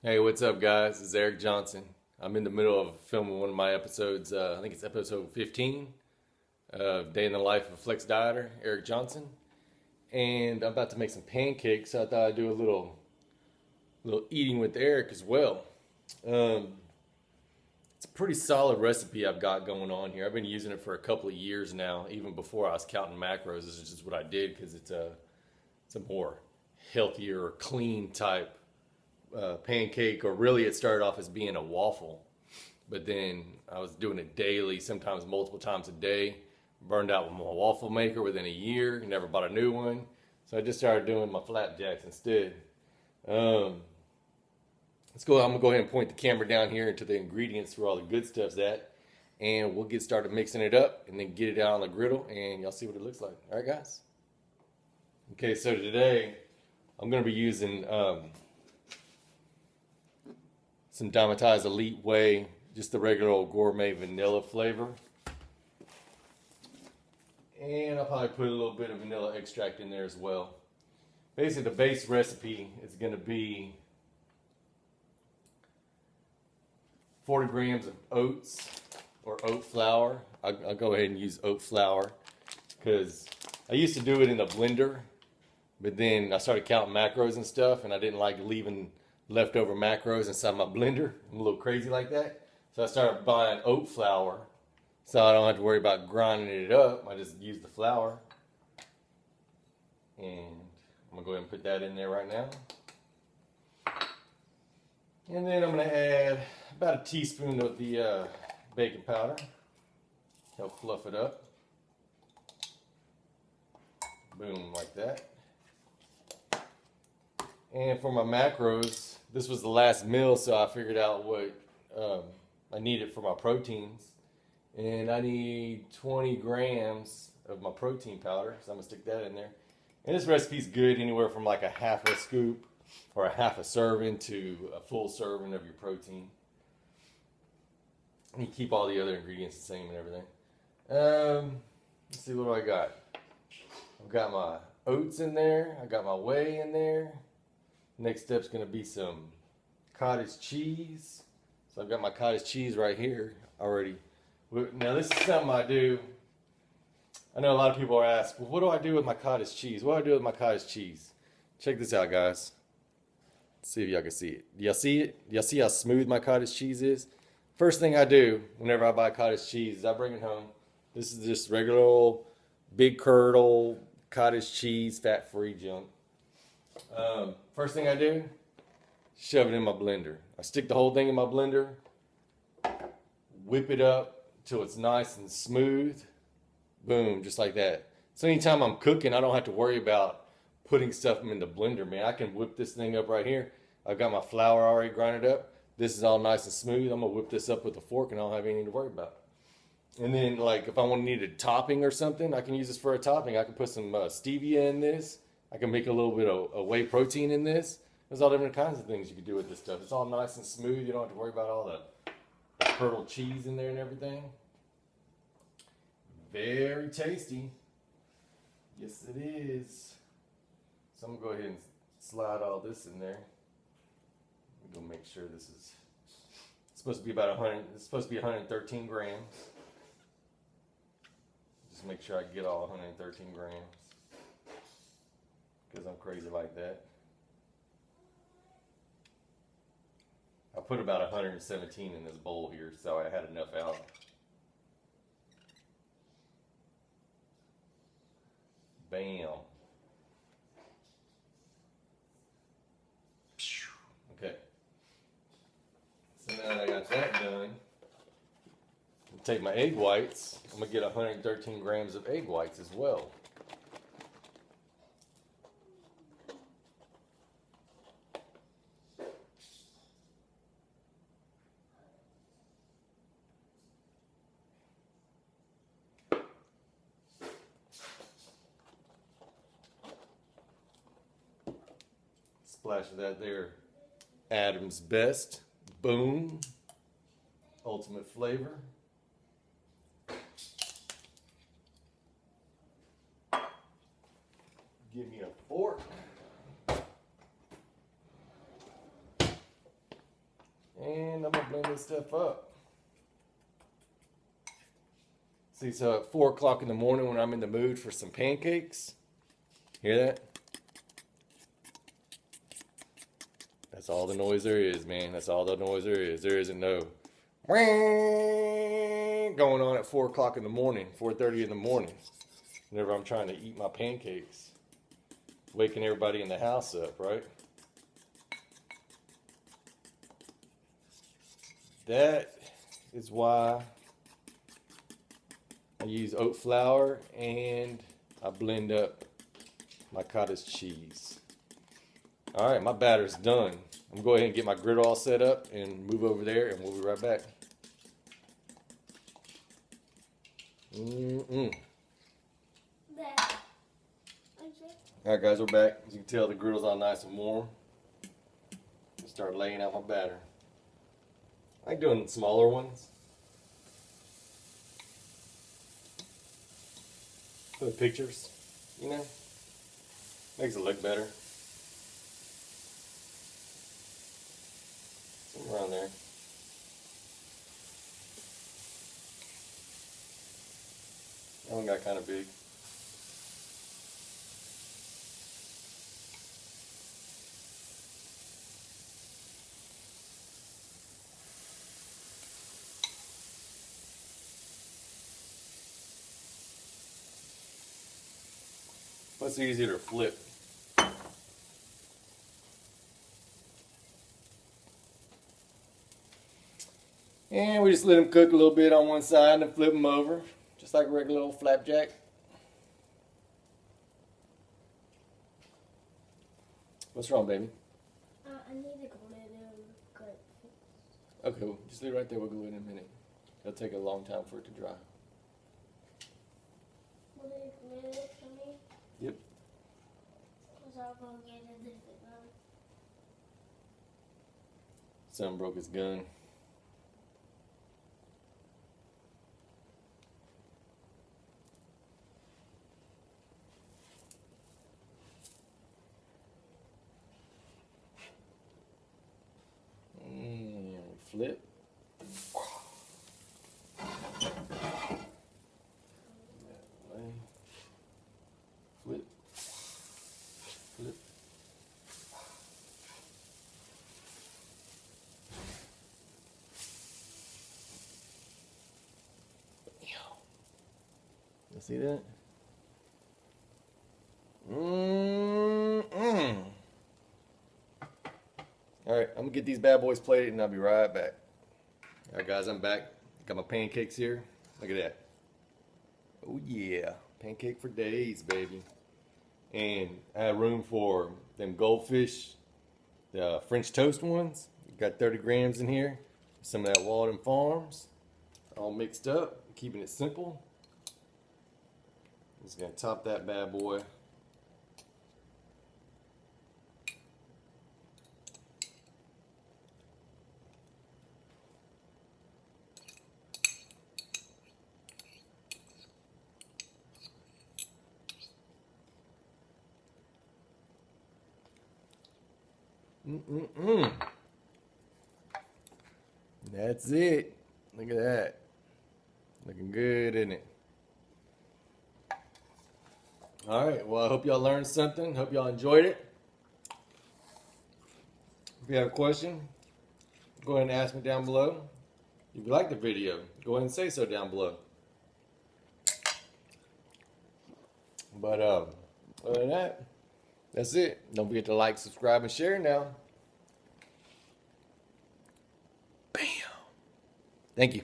Hey, what's up, guys? It's Eric Johnson. I'm in the middle of filming one of my episodes. I think it's episode 15 of Day in the Life of a Flex Dieter, Eric Johnson. And I'm about to make some pancakes, so I thought I'd do a little eating with Eric as well. It's a pretty solid recipe I've got going on here. I've been using it for a couple of years now, even before I was counting macros. This is just what I did because it's a more healthier, clean type pancake, or really it started off as being a waffle, but then I was doing it daily, sometimes multiple times a day. Burned out with my waffle maker within a year, never bought a new one, so I just started doing my flapjacks instead. I'm gonna go ahead and point the camera down here into the ingredients where all the good stuff's at, and we'll get started mixing it up and then get it out on the griddle and y'all see what it looks like. All right, guys. Okay, so today I'm gonna be using some Dymatize Elite Whey, just the regular old gourmet vanilla flavor. And I'll probably put a little bit of vanilla extract in there as well. Basically, the base recipe is going to be 40 grams of oats or oat flour. I'll go ahead and use oat flour because I used to do it in a blender, but then I started counting macros and stuff, and I didn't like leaving leftover macros inside my blender. I'm a little crazy like that. So I started buying oat flour so I don't have to worry about grinding it up. I just use the flour. And I'm going to go ahead and put that in there right now. And then I'm going to add about a teaspoon of the baking powder. Help fluff it up. Boom, like that. And for my macros, this was the last meal, so I figured out what I needed for my proteins. And I need 20 grams of my protein powder, so I'm going to stick that in there. And this recipe's good anywhere from like a half a scoop or a half a serving to a full serving of your protein. And you keep all the other ingredients the same and everything. Let's see, what do I got? I've got my oats in there. I got my whey in there. Next step's going to be some cottage cheese. So I've got my cottage cheese right here already. Now this is something I do. I know a lot of people are asked, well, what do I do with my cottage cheese? What do I do with my cottage cheese? Check this out, guys. Let's see if y'all can see it. Do y'all see it? Do y'all see how smooth my cottage cheese is? First thing I do whenever I buy cottage cheese is I bring it home. This is just regular old big curdle cottage cheese, fat-free junk. First thing I do, shove it in my blender. I stick the whole thing in my blender, whip it up till it's nice and smooth. Boom, just like that. So anytime I'm cooking, I don't have to worry about putting stuff in the blender, man. I can whip this thing up right here. I've got my flour already grinded up. This is all nice and smooth. I'm gonna whip this up with a fork and I don't have anything to worry about. And then, like, if I want to need a topping or something, I can use this for a topping. I can put some stevia in this. I can make a little bit of whey protein in this. There's all different kinds of things you can do with this stuff. It's all nice and smooth. You don't have to worry about all the curdled cheese in there and everything. Very tasty. Yes, it is. So I'm going to go ahead and slide all this in there. I'm going to make sure this is it's supposed to be about 100. It's supposed to be 113 grams. Just make sure I get all 113 grams. Because I'm crazy like that. I put about 117 in this bowl here, so I had enough out. Bam. Okay. So now that I got that done, I'll take my egg whites. I'm going to get 113 grams of egg whites as well. Splash of that there, Adam's Best. Boom. Ultimate flavor. Give me a fork. blend this stuff up. See, so at 4 o'clock in the morning when I'm in the mood for some pancakes, hear that? That's all the noise there is, man. That's all the noise there is. There isn't no going on at 4 o'clock in the morning, 4:30 in the morning. Whenever I'm trying to eat my pancakes, waking everybody in the house up, right? That is why I use oat flour and I blend up my cottage cheese. All right, my batter's done. I'm gonna go ahead and get my griddle all set up and move over there, and we'll be right back. All right, guys, we're back. As you can tell, the griddle's all nice and warm. Start laying out my batter. I like doing smaller ones. For the pictures, you know, makes it look better. Somewhere around there. That one got kind of big. What's easier to flip? And we just let them cook a little bit on one side and flip them over, just like a regular old flapjack. What's wrong, baby? I need to go in and cut. Okay, well, just leave it right there. We'll go in a minute. It'll take a long time for it to dry. Will they glue it for me? Yep. Because I'll go get a different one. Son broke his gun. Flip. Flip. Flip. You see that? All right, I'm gonna get these bad boys plated and I'll be right back. All right, guys, I'm back. Got my pancakes here. Look at that. Oh yeah, pancake for days, baby. And I have room for them goldfish, the French toast ones. Got 30 grams in here. Some of that Walden Farms, all mixed up, keeping it simple. Just gonna top that bad boy. That's it. Look at that. Looking good, isn't it? All right. Well, I hope y'all learned something. Hope y'all enjoyed it. If you have a question, go ahead and ask me down below. If you like the video, go ahead and say so down below. But other than that, that's it. Don't forget to like, subscribe, and share now. Bam. Thank you.